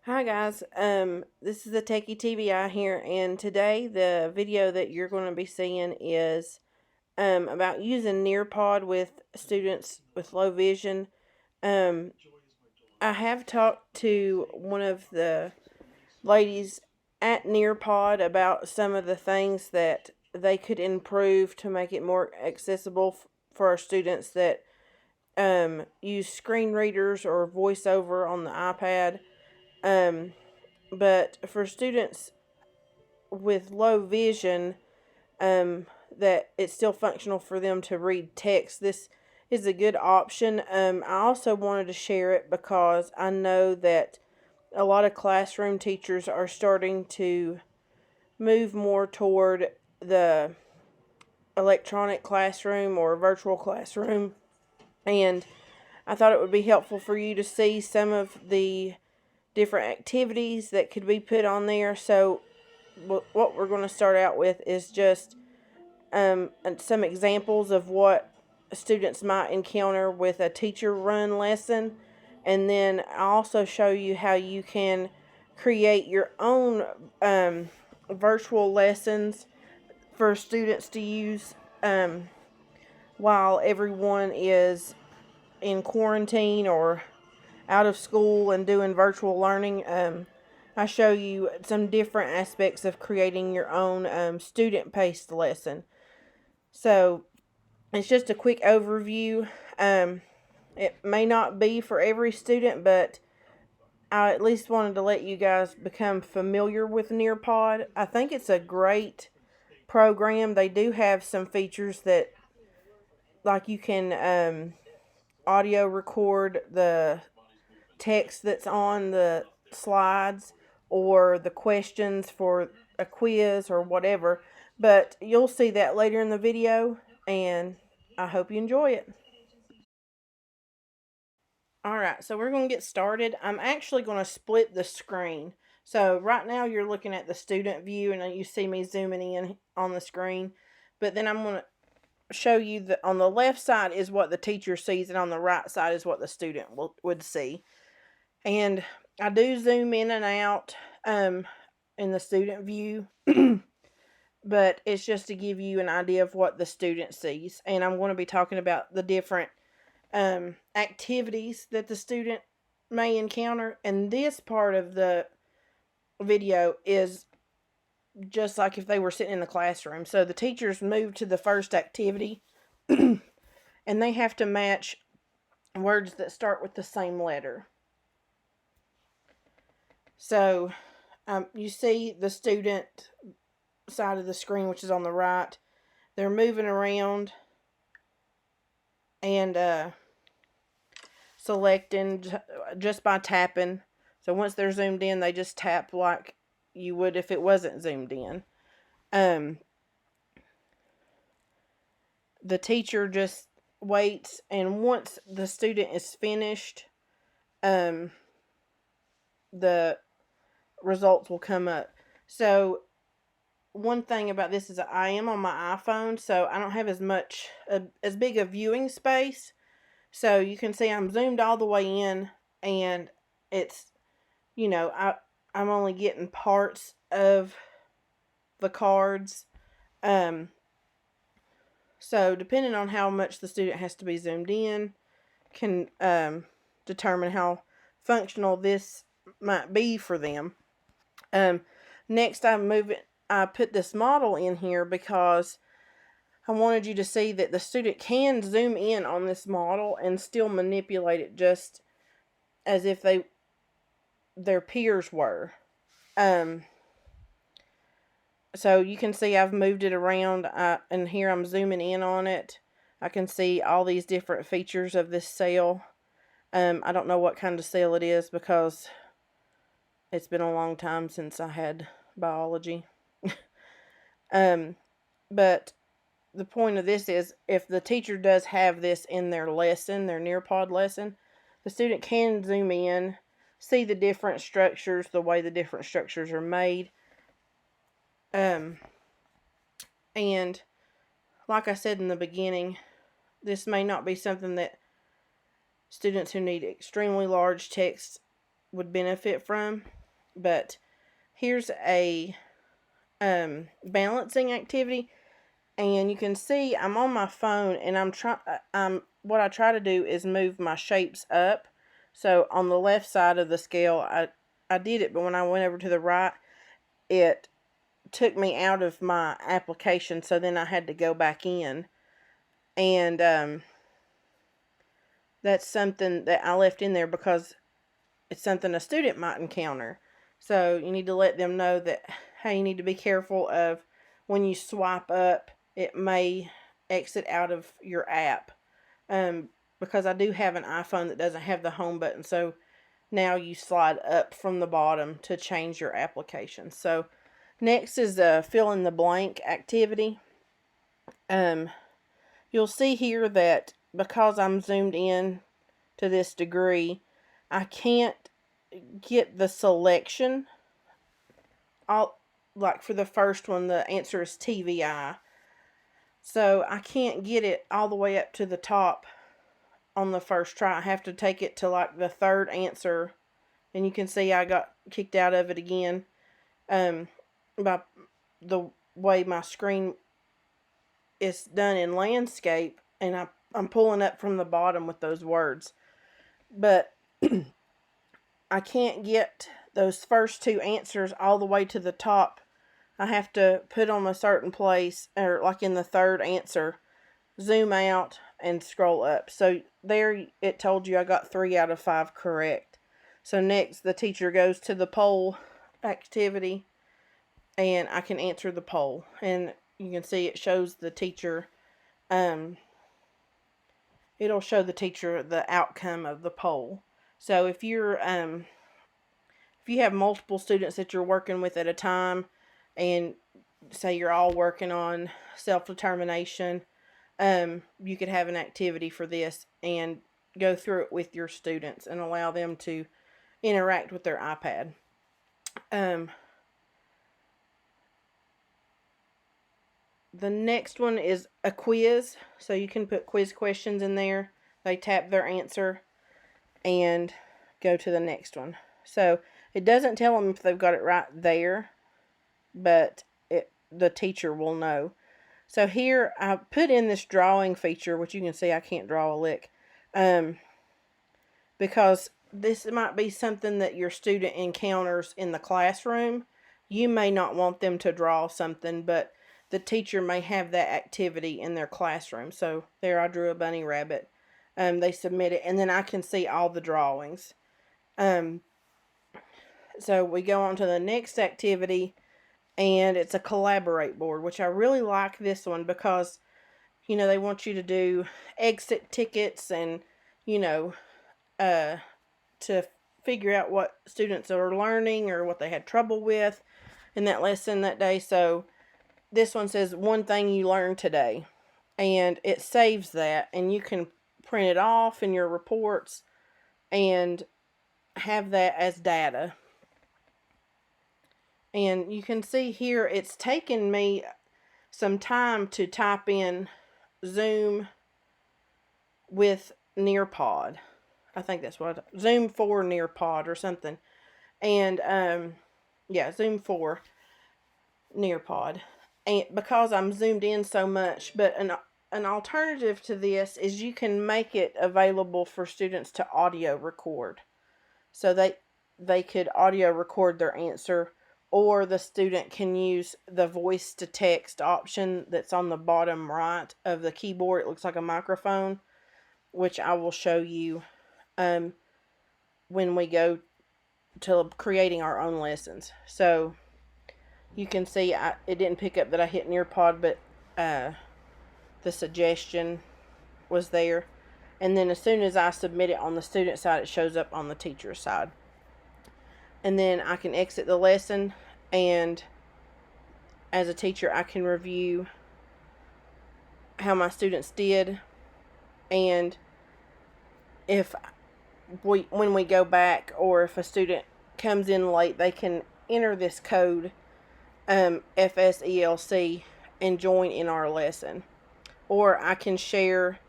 Hi guys, this is the Techie TVI here, and today the video that you're going to be seeing is about using NearPod with students with low vision. Um, I have talked to one of the ladies at NearPod about some of the things that they could improve to make it more accessible for our students that use screen readers or voiceover on the iPad. Um, but for students with low vision, that it's still functional for them to read text, this is a good option. I also wanted to share it because I know that a lot of classroom teachers are starting to move more toward the electronic classroom or virtual classroom, and I thought it would be helpful for you to see some of the different activities that could be put on there. So what we're going to start out with is just some examples of what students might encounter with a teacher run lesson, and then I'll also show you how you can create your own virtual lessons for students to use while everyone is in quarantine or out of school and doing virtual learning. I show you some different aspects of creating your own student-paced lesson. So it's just a quick overview. It may not be for every student, but I at least wanted to let you guys become familiar with NearPod. I think it's a great program. They do have some features that, like, you can audio record the text that's on the slides or the questions for a quiz or whatever. But you'll see that later in the video, and I hope you enjoy it. Alright, so we're going to get started. I'm actually going to split the screen. So right now you're looking at the student view and you see me zooming in on the screen. But then I'm going to show you that on the left side is what the teacher sees and on the right side is what the student would see. And I do zoom in and out in the student view, but it's just to give you an idea of what the student sees. And I'm going to be talking about the different activities that the student may encounter. And this part of the video is just like if they were sitting in the classroom. So the teachers move to the first activity and they have to match words that start with the same letter. So you see the student side of the screen, which is on the right. They're moving around and selecting just by tapping. So once they're zoomed in, they just tap like you would if it wasn't zoomed in. The teacher just waits, and once the student is finished, the results will come up. So one thing about this is I am on my iPhone, so I don't have as big a viewing space. So you can see I'm zoomed all the way in, and it's, I'm only getting parts of the cards. So depending on how much the student has to be zoomed in can determine how functional this might be for them. Next, I put this model in here because I wanted you to see that the student can zoom in on this model and still manipulate it just as if their peers were. So you can see I've moved it around, and here I'm zooming in on it. I can see all these different features of this cell. I don't know what kind of cell it is because it's been a long time since I had biology. But the point of this is if the teacher does have this in their lesson, their NearPod lesson, the student can zoom in, see the different structures, the way the different structures are made. And like I said in the beginning, this may not be something that students who need extremely large text would benefit from. But here's a balancing activity, and you can see I'm on my phone, and what I try to do is move my shapes up. So on the left side of the scale, I did it, but when I went over to the right, it took me out of my application, so then I had to go back in. And that's something that I left in there because it's something a student might encounter. So you need to let them know that, hey, you need to be careful of when you swipe up, it may exit out of your app. Because I do have an iPhone that doesn't have the home button, so now you slide up from the bottom to change your application. So next is a fill in the blank activity. You'll see here that because I'm zoomed in to this degree, I can't get the selection. Like for the first one, the answer is TVI. So I can't get it all the way up to the top on the first try. I have to take it to like the third answer, and you can see I got kicked out of it again by the way my screen is done in landscape, and I'm pulling up from the bottom with those words. But I can't get those first two answers all the way to the top. I have to put on a certain place, or like in the third answer, zoom out and scroll up. So there it told you I got 3 out of 5 correct. So next the teacher goes to the poll activity, and I can answer the poll. And you can see it shows the teacher, it'll show the teacher the outcome of the poll. So if you have multiple students that you're working with at a time, and say you're all working on self-determination, you could have an activity for this and go through it with your students and allow them to interact with their iPad. The next one is a quiz. So you can put quiz questions in there. They tap their answer and go to the next one. So it doesn't tell them if they've got it right there, but the teacher will know. So here I put in this drawing feature, which you can see I can't draw a lick, because this might be something that your student encounters in the classroom. You may not want them to draw something, but the teacher may have that activity in their classroom. So there I drew a bunny rabbit. They submit it, and then I can see all the drawings. So we go on to the next activity, and it's a collaborate board, which I really like this one because, they want you to do exit tickets and, to figure out what students are learning or what they had trouble with in that lesson that day. So this one says one thing you learned today, and it saves that, and you can print it off in your reports and have that as data. And you can see here it's taken me some time to type in Zoom with NearPod. I think that's what Zoom for NearPod or something. And Zoom for NearPod. And because I'm zoomed in so much, but an alternative to this is you can make it available for students to audio record. So they could audio record their answer, or the student can use the voice to text option that's on the bottom right of the keyboard. It looks like a microphone, which I will show you when we go to creating our own lessons. So you can see it didn't pick up that I hit NearPod, but the suggestion was there. And then as soon as I submit it on the student side, it shows up on the teacher side. And then I can exit the lesson, and as a teacher I can review how my students did, and when we go back, or if a student comes in late, they can enter this code FSELC and join in our lesson. Or I can share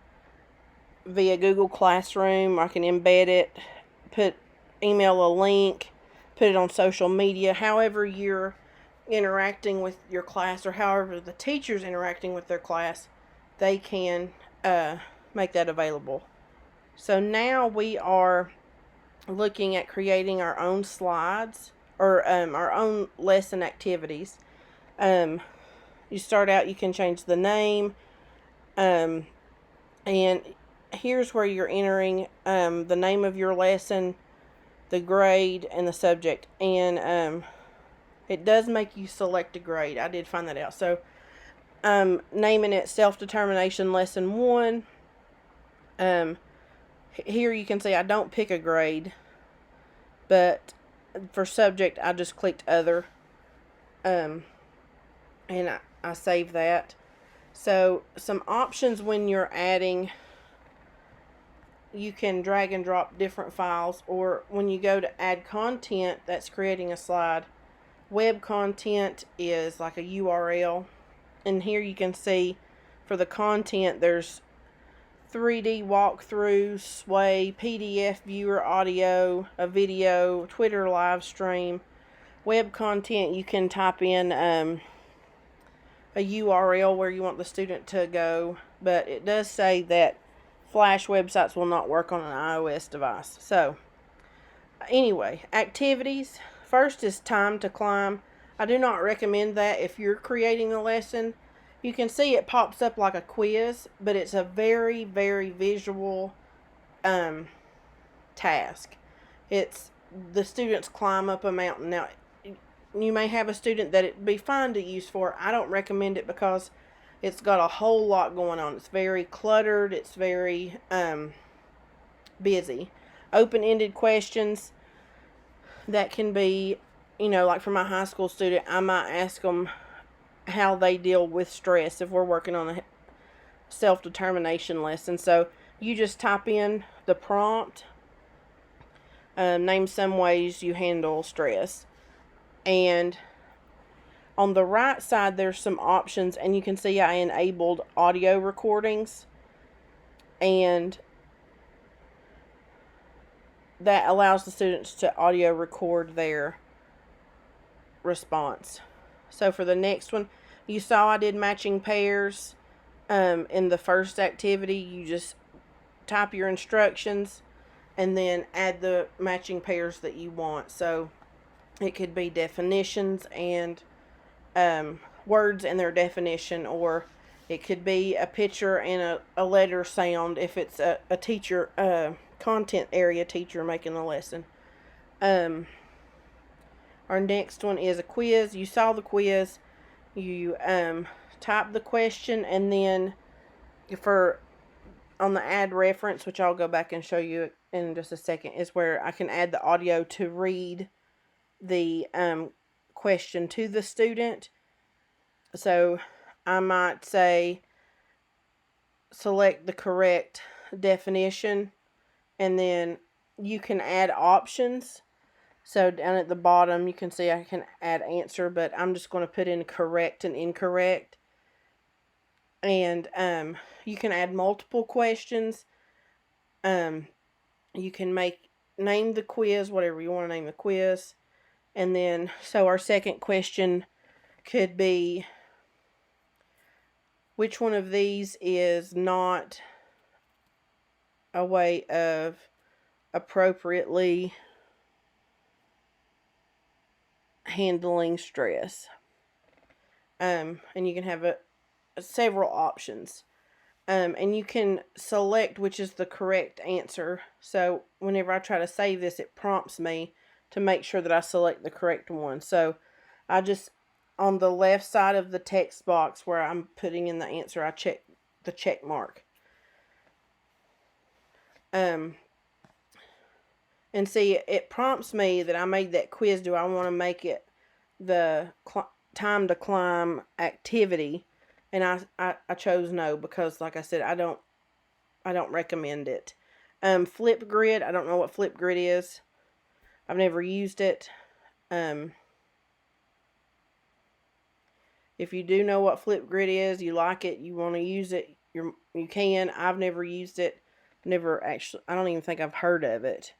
via Google Classroom, or I can embed it, put email a link, put it on social media, however you're interacting with your class or however the teacher's interacting with their class, they can make that available. So now we are looking at creating our own slides or our own lesson activities. You start out, you can change the name, and here's where you're entering the name of your lesson, the grade, and the subject. And it does make you select a grade. I did find that out. So naming it Self-Determination Lesson 1. Here you can see I don't pick a grade, but for subject I just clicked other, and I save that. So some options when you're adding, you can drag and drop different files, or when you go to add content that's creating a slide, web content is like a URL, and here you can see for the content there's 3D walkthrough, Sway, PDF viewer, audio, a video, Twitter live stream. Web content, you can type in a URL where you want the student to go, but it does say that Flash websites will not work on an iOS device. So anyway, activities. First is time to climb. I do not recommend that if you're creating a lesson. You can see it pops up like a quiz, but it's a very, very visual task. It's the students climb up a mountain. Now, you may have a student that it'd be fun to use for. I don't recommend it because it's got a whole lot going on. It's very cluttered. It's very busy. Open-ended questions that can be, like for my high school student, I might ask them how they deal with stress if we're working on a self-determination lesson. So you just type in the prompt, name some ways you handle stress, and on the right side there's some options, and you can see I enabled audio recordings, and that allows the students to audio record their response. So for the next one, you saw I did matching pairs. In the first activity, you just type your instructions and then add the matching pairs that you want. So it could be definitions and words and their definition, or it could be a picture and a letter sound if it's a teacher, content area teacher making the lesson. Our next one is a quiz. You saw the quiz. You type the question, and then on the add reference, which I'll go back and show you in just a second, is where I can add the audio to read the question to the student. So I might say select the correct definition, and then you can add options. So down at the bottom, you can see I can add answer, but I'm just going to put in correct and incorrect. And you can add multiple questions. You can name the quiz, whatever you want to name the quiz. And then, so our second question could be, which one of these is not a way of appropriately handling stress? And you can have several options. And you can select which is the correct answer. So whenever I try to save this, it prompts me to make sure that I select the correct one. So I just, on the left side of the text box where I'm putting in the answer, I check the check mark. And see, it prompts me that I made that quiz. Do I want to make it the time to climb activity? And I chose no, because like I said, I don't recommend it. Flipgrid, I don't know what Flipgrid is. I've never used it. If you do know what Flipgrid is, you like it, you want to use it, you can. I've never used it. I don't even think I've heard of it.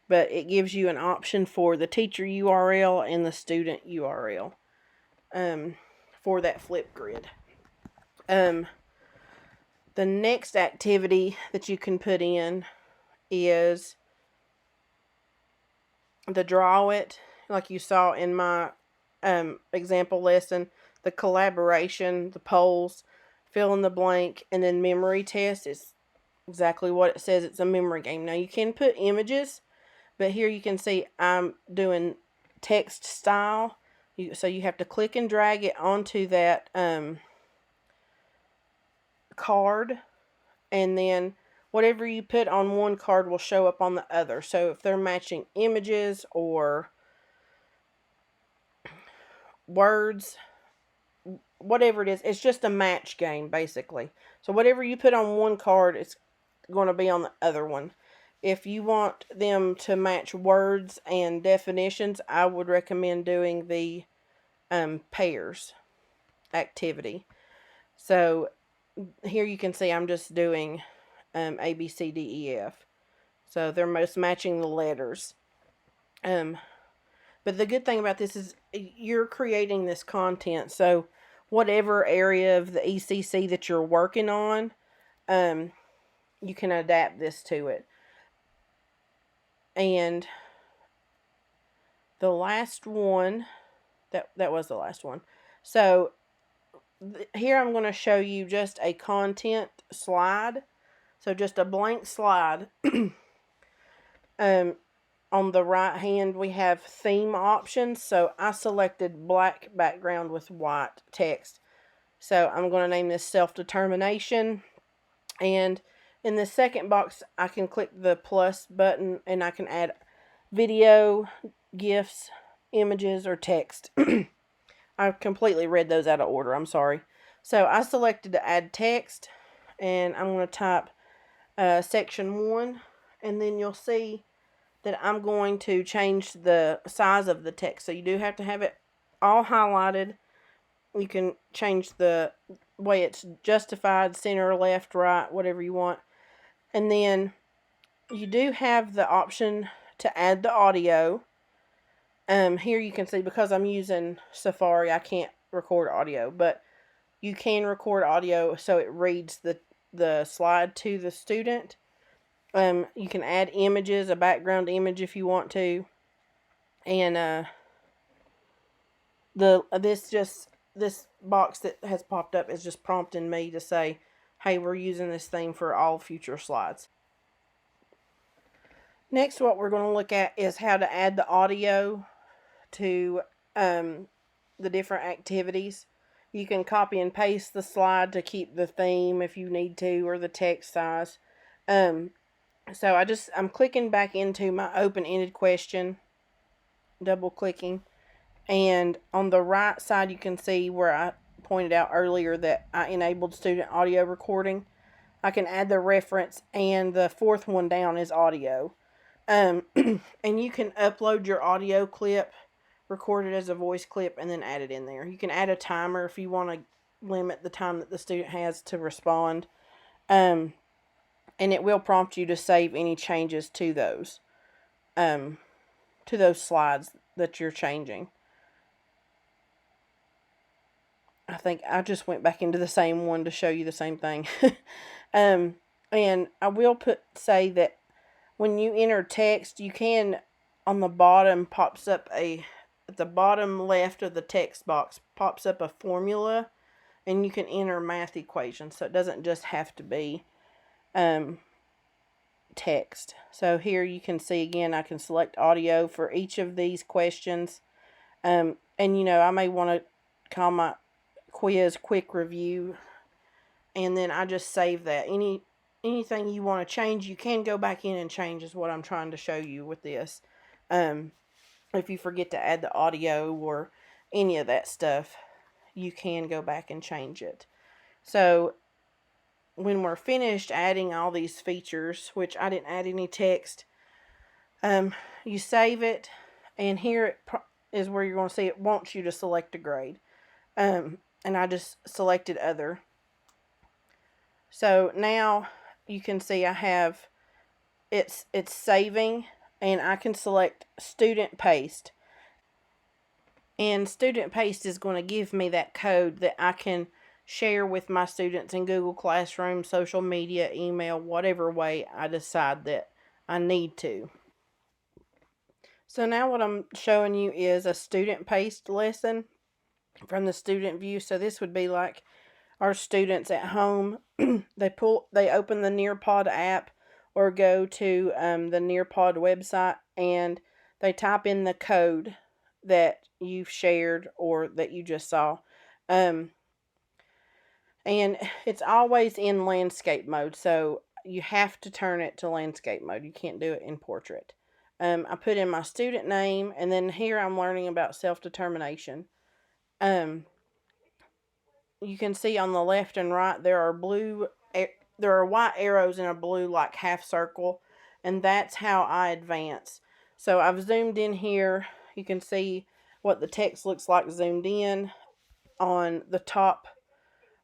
but it gives you an option for the teacher URL and the student URL for that Flipgrid. The next activity that you can put in is the draw it, like you saw in my example lesson, the collaboration, the polls, fill in the blank, and then memory test is exactly what it says. It's a memory game. Now you can put images, but here you can see I'm doing text style. So you have to click and drag it onto that card, and then whatever you put on one card will show up on the other. So if they're matching images or words, whatever it is, it's just a match game basically. So whatever you put on one card, it's going to be on the other one. If you want them to match words and definitions, I would recommend doing the pairs activity. So here you can see I'm just doing A, B, C, D, E, F. So they're most matching the letters. But the good thing about this is you're creating this content. So whatever area of the ECC that you're working on, you can adapt this to it. And the last one, that was the last one. So here I'm going to show you just a content slide. So just a blank slide. On the right hand we have theme options. So I selected black background with white text. So I'm going to name this self-determination. And in the second box I can click the plus button and I can add video, GIFs, images, or text. I completely read those out of order. I'm sorry. So I selected to add text, and I'm going to type section 1, and then you'll see that I'm going to change the size of the text. So you do have to have it all highlighted. You can change the way it's justified, center, left, right, whatever you want. And then you do have the option to add the audio. Here you can see, because I'm using Safari, I can't record audio, but you can record audio so it reads the slide to the student. You can add images, a background image if you want to, and this box that has popped up is just prompting me to say, hey, we're using this thing for all future slides. Next, what we're going to look at is how to add the audio to the different activities. You can copy and paste the slide to keep the theme if you need to, or the text size. So I'm clicking back into my open-ended question, double clicking, and on the right side you can see where I pointed out earlier that I enabled student audio recording. I can add the reference, and the fourth one down is audio. And you can upload your audio clip, record it as a voice clip, and then add it in there. You can add a timer if you want to limit the time that the student has to respond. And it will prompt you to save any changes to those slides that you're changing. I think I just went back into the same one to show you the same thing. And I will say that when you enter text, you can, on the bottom pops up at the bottom left of the text box pops up a formula, and you can enter math equations, so it doesn't just have to be text. So here you can see again, I can select audio for each of these questions. And I may want to call my quiz quick review, and then I just save that. Anything you want to change, you can go back in and change, is what I'm trying to show you with this. If you forget to add the audio or any of that stuff, you can go back and change it. So when we're finished adding all these features, which I didn't add any text, you save it, and here is where you're going to see it wants you to select a grade. And I just selected other. So now you can see I have it's saving, and I can select student paste. And student paste is going to give me that code that I can share with my students in Google Classroom, social media, email, whatever way I decide that I need to. So now what I'm showing you is a student paste lesson from the student view. So this would be like our students at home. They open the NearPod app or go to the NearPod website, and they type in the code that you've shared or that you just saw. And it's always in landscape mode, so you have to turn it to landscape mode. You can't do it in portrait. I put in my student name, and then here I'm learning about self-determination. You can see on the left and right there are white arrows in a blue like half circle, and that's how I advance. So I've zoomed in here. You can see what the text looks like zoomed in. On the top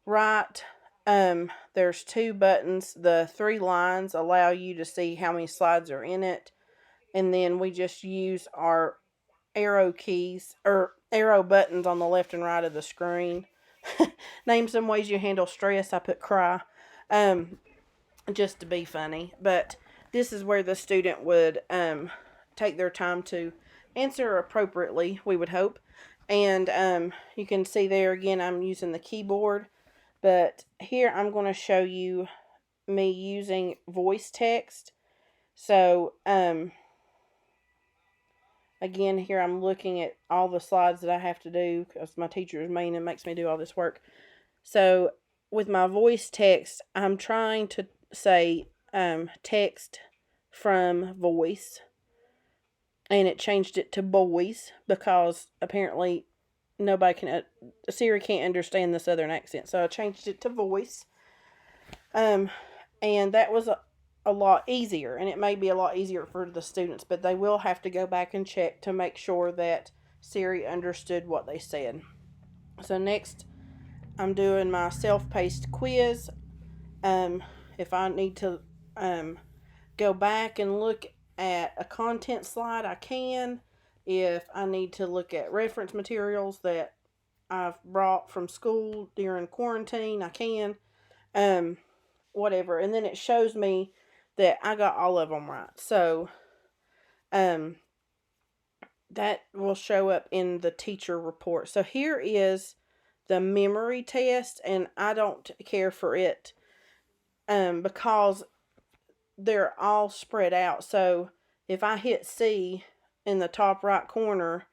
right, there's 2 buttons. The 3 lines allow you to see how many slides are in it, and then we just use our arrow keys or arrow buttons on the left and right of the screen. Name some ways you handle stress. I put cry, just to be funny. But this is where the student would take their time to answer appropriately, we would hope. And you can see there again, I'm using the keyboard. But here I'm going to show you me using voice text. So, again, here I'm looking at all the slides that I have to do because my teacher is mean and makes me do all this work. So with my voice text, I'm trying to say text from voice, and it changed it to boys because apparently Siri can't understand the southern accent, so I changed it to voice. And that was a lot easier, and it may be a lot easier for the students, but they will have to go back and check to make sure that Siri understood what they said. So next, I'm doing my self-paced quiz. If I need to go back and look at a content slide, I can. If I need to look at reference materials that I've brought from school during quarantine, I can. Whatever. And then it shows me that I got all of them right. So, that will show up in the teacher report. So here is the memory test, and I don't care for it because they're all spread out. So if I hit C in the top right corner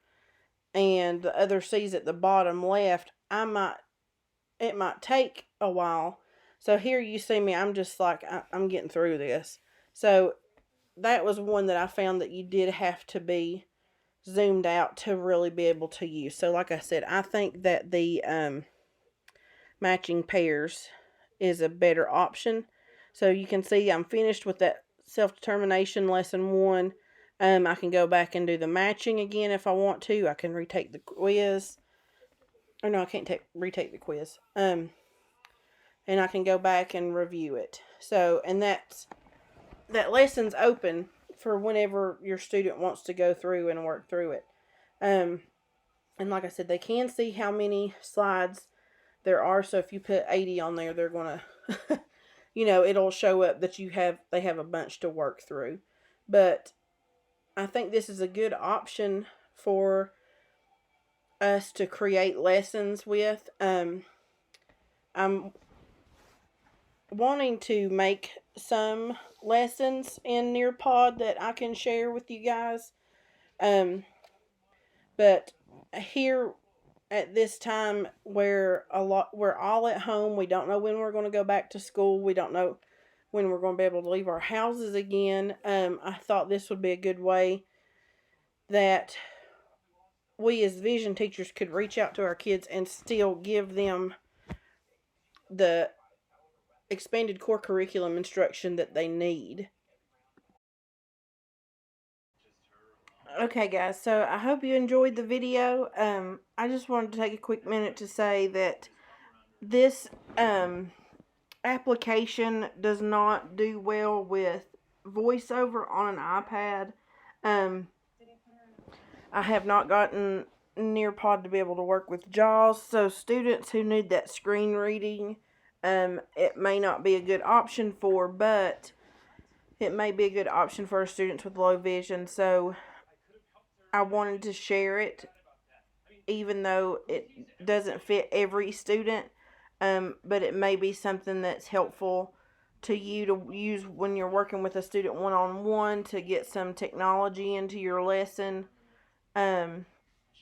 and the other C's at the bottom left, it might take a while. So here you see me, I'm just like, I'm getting through this. So that was one that I found that you did have to be zoomed out to really be able to use. So like I said, I think that the matching pairs is a better option. So you can see I'm finished with that self-determination lesson 1. I can go back and do the matching again if I want to. I can retake the quiz. Or no, I can't retake the quiz. And I can go back and review it. So, and that lesson's open for whenever your student wants to go through and work through it. And like I said, they can see how many slides there are. So if you put 80 on there, they're going to, it'll show up that they have a bunch to work through. But I think this is a good option for us to create lessons with. I'm wanting to make some lessons in NearPod that I can share with you guys. But here at this time where we're all at home, we don't know when we're going to go back to school, we don't know when we're going to be able to leave our houses again. I thought this would be a good way that we as vision teachers could reach out to our kids and still give them the expanded core curriculum instruction that they need. Okay, guys, so I hope you enjoyed the video. I just wanted to take a quick minute to say that this application does not do well with VoiceOver on an iPad. I have not gotten NearPod to be able to work with JAWS, so students who need that screen reading, it may not be a good option for, but it may be a good option for students with low vision. So I wanted to share it, even though it doesn't fit every student, but it may be something that's helpful to you to use when you're working with a student one-on-one to get some technology into your lesson.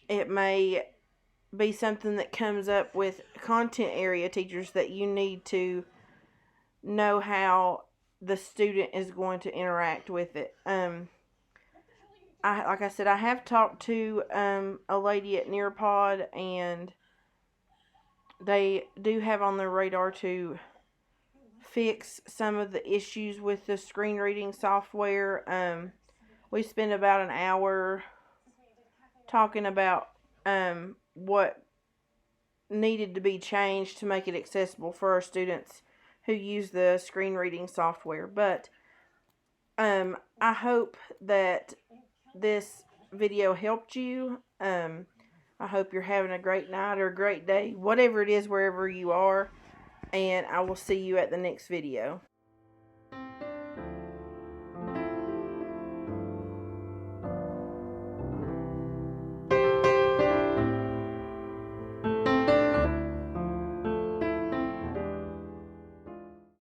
It may be something that comes up with content area teachers that you need to know how the student is going to interact with it. Like I said, I have talked to a lady at NearPod, and they do have on their radar to fix some of the issues with the screen reading software. We spent about an hour talking about what needed to be changed to make it accessible for our students who use the screen reading software. But I hope that this video helped you. I hope you're having a great night or a great day, whatever it is, wherever you are. And I will see you at the next video.